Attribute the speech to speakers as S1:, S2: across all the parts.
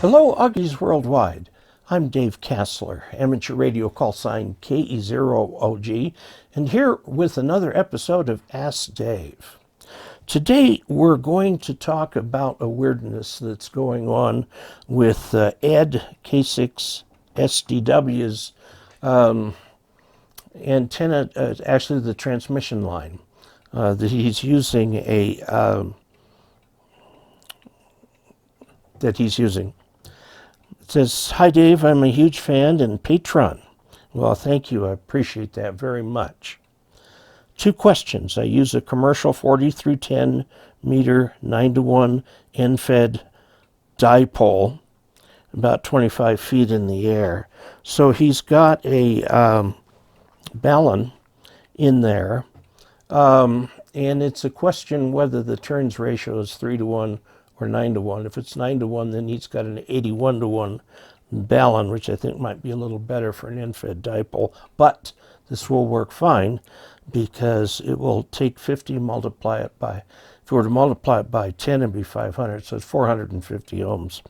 S1: Hello, Augies Worldwide. I'm Dave Kassler, amateur radio call sign KE0OG, and here with another episode of Ask Dave. Today we're going to talk about a weirdness that's going on with Ed K6 SDW's antenna, actually the transmission line that he's using It says, "Hi Dave, I'm a huge fan and patron." Well, thank you. I appreciate that very much. 2 questions. I use a commercial 40 through 10 meter 9-to-1 end-fed dipole, about 25 feet in the air. So he's got a balun in there, and it's a question whether the turns ratio is 3-to-1 or 9-to-1. If it's 9-to-1, then he's got an 81-to-1 balun, which I think might be a little better for an end-fed dipole. But this will work fine because it will take 50 and multiply it by, if we were to multiply it by 10, it'd be 500, so it's 450 ohms.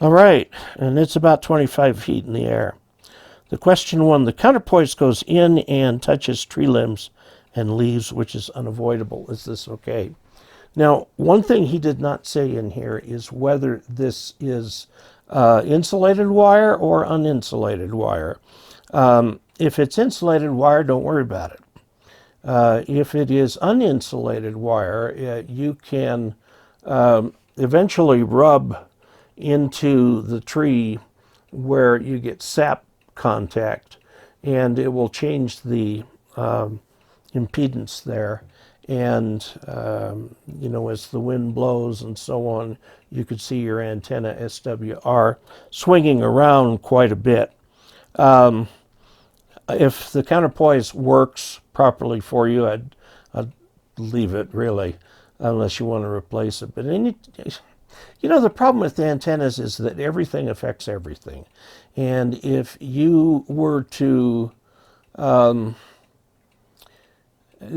S1: All right, and it's about 25 feet in the air. The question 1, the counterpoise goes in and touches tree limbs and leaves, which is unavoidable. Is this okay? Now, one thing he did not say in here is whether this is insulated wire or uninsulated wire. If it's insulated wire, don't worry about it. If it is uninsulated wire, you can eventually rub into the tree where you get sap contact, and it will change the impedance there. And, as the wind blows and so on, you could see your antenna SWR swinging around quite a bit. If the counterpoise works properly for you, I'd leave it, really, unless you want to replace it. But the problem with the antennas is that everything affects everything. And if you were to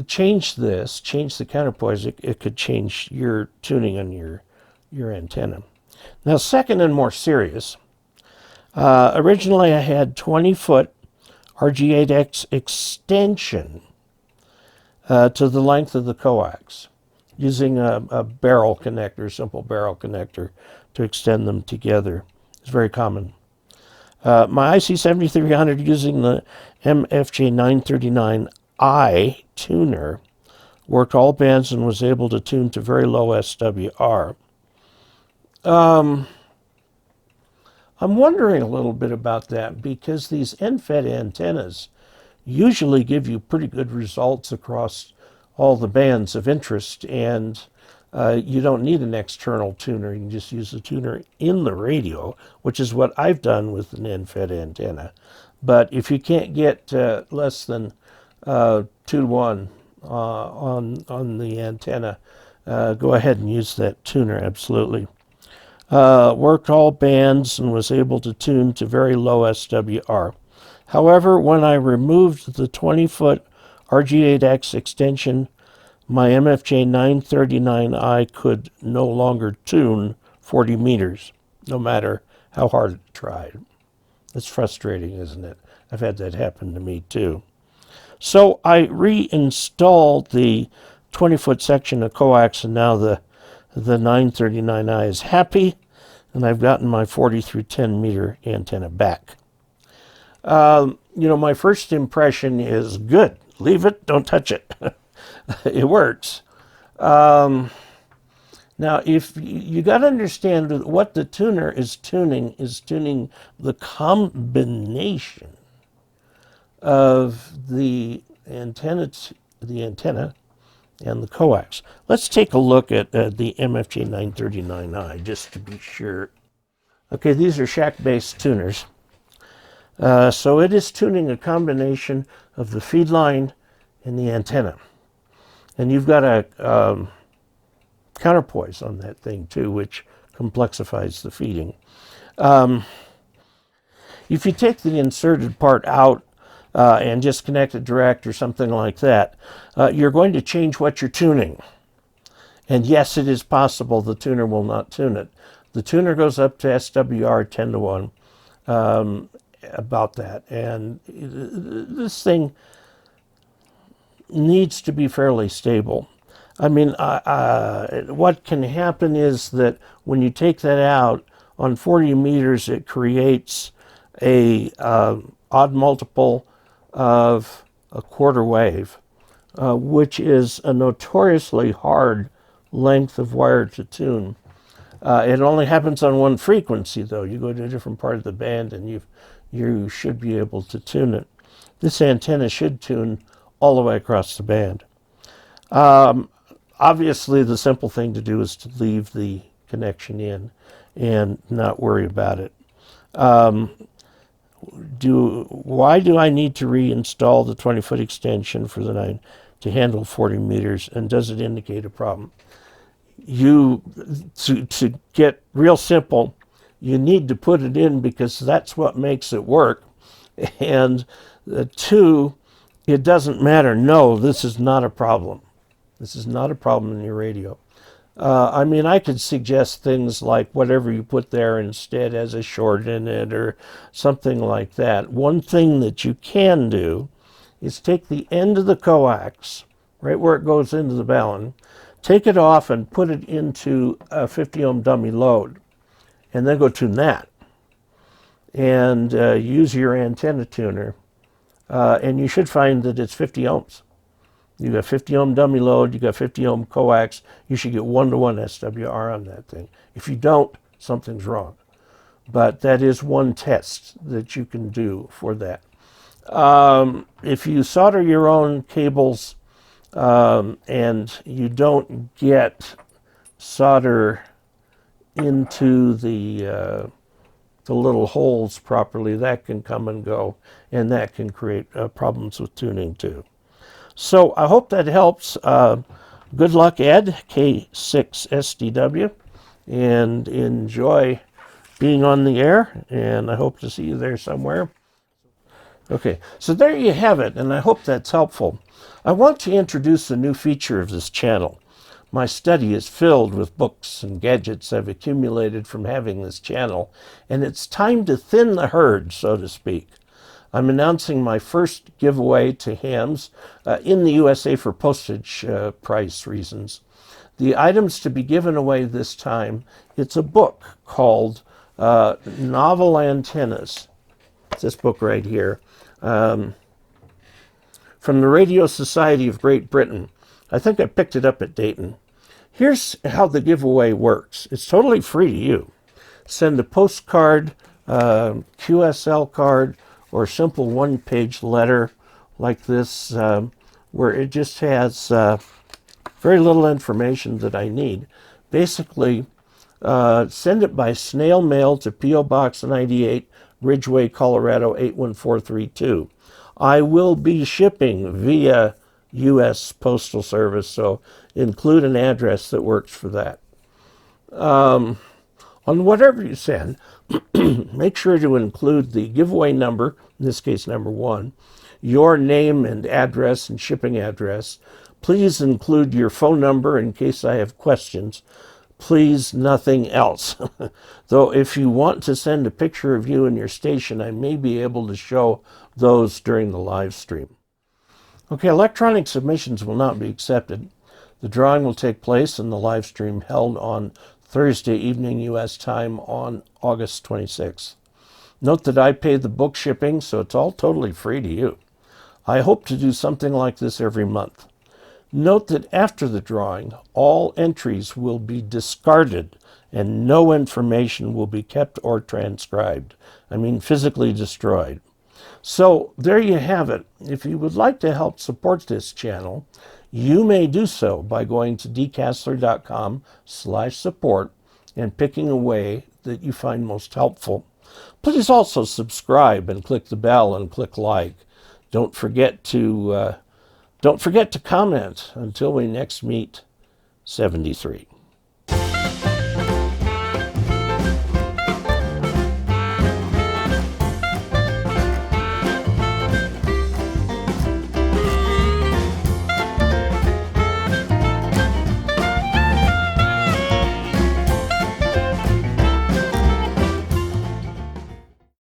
S1: change the counterpoise, it could change your tuning on your antenna. Now, second and more serious, originally I had 20-foot RG8X extension to the length of the coax, using a barrel connector, simple barrel connector, to extend them together. It's very common. My IC7300 using the MFJ 939i tuner worked all bands and was able to tune to very low SWR. I'm wondering a little bit about that, because these end-fed antennas usually give you pretty good results across all the bands of interest, and you don't need an external tuner. You can just use the tuner in the radio, which is what I've done with an end-fed antenna. But if you can't get less than 2-to-1 on the antenna, go ahead and use that tuner, absolutely. Worked all bands and was able to tune to very low SWR. However, when I removed the 20-foot RG8X extension, my MFJ 939i could no longer tune 40 meters, no matter how hard it tried. It's frustrating, isn't it? I've had that happen to me too. So I reinstalled the 20-foot section of coax, and now the 939i is happy, and I've gotten my 40 through 10 meter antenna back. My first impression is good. Leave it, don't touch it. It works. Now, if you got to understand what the tuner is tuning the combination of the antenna and the coax. Let's take a look at the MFJ 939i just to be sure. Okay, these are shack-based tuners. So it is tuning a combination of the feed line and the antenna. And you've got a counterpoise on that thing too, which complexifies the feeding. If you take the inserted part out and just connect it direct or something like that, you're going to change what you're tuning. And yes, it is possible the tuner will not tune it. The tuner goes up to SWR 10 to 1 about that. And this thing needs to be fairly stable. I mean, what can happen is that when you take that out on 40 meters, it creates a odd multiple of a quarter wave, which is a notoriously hard length of wire to tune. It only happens on one frequency, though. You go to a different part of the band, and you should be able to tune it. This antenna should tune all the way across the band. Obviously, the simple thing to do is to leave the connection in and not worry about it. Why do I need to reinstall the 20-foot extension for the 9 to handle 40 meters, and does it indicate a problem? To get real simple, you need to put it in because that's what makes it work. And two, it doesn't matter. No, this is not a problem. This is not a problem in your radio. I mean, I could suggest things like whatever you put there instead has a short in it or something like that. One thing that you can do is take the end of the coax, right where it goes into the balun, take it off and put it into a 50 ohm dummy load, and then go tune that. And use your antenna tuner, and you should find that it's 50 ohms. You got 50 ohm dummy load, you got 50 ohm coax, you should get 1-to-1 SWR on that thing. If you don't, something's wrong. But that is one test that you can do for that. If you solder your own cables and you don't get solder into the little holes properly, that can come and go, and that can create problems with tuning too. So I hope that helps. Good luck, Ed, K6SDW, and enjoy being on the air, and I hope to see you there somewhere. Okay, so there you have it, and I hope that's helpful. I want to introduce a new feature of this channel. My study is filled with books and gadgets I've accumulated from having this channel, and it's time to thin the herd, so to speak. I'm announcing my first giveaway to hams in the USA for postage price reasons. The items to be given away this time, it's a book called Novel Antennas. It's this book right here. From the Radio Society of Great Britain. I think I picked it up at Dayton. Here's how the giveaway works. It's totally free to you. Send a postcard, QSL card, or a simple one-page letter like this, where it just has very little information that I need. Basically, send it by snail mail to P.O. Box 98, Ridgeway, Colorado 81432. I will be shipping via U.S. Postal Service, so include an address that works for that. On whatever you send, make sure to include the giveaway number, in this case number 1, your name and address and shipping address. Please include your phone number in case I have questions. Please, nothing else. Though if you want to send a picture of you and your station, I may be able to show those during the live stream. Okay, electronic submissions will not be accepted. The drawing will take place in the live stream held on Thursday evening U.S. time on August 26th. Note that I pay the book shipping, so it's all totally free to you. I hope to do something like this every month. Note that after the drawing, all entries will be discarded and no information will be kept or transcribed. I mean, physically destroyed. So there you have it. If you would like to help support this channel, you may do so by going to dcasler.com/support and picking a way that you find most helpful. Please also subscribe and click the bell and click like. Don't forget to comment until we next meet 73.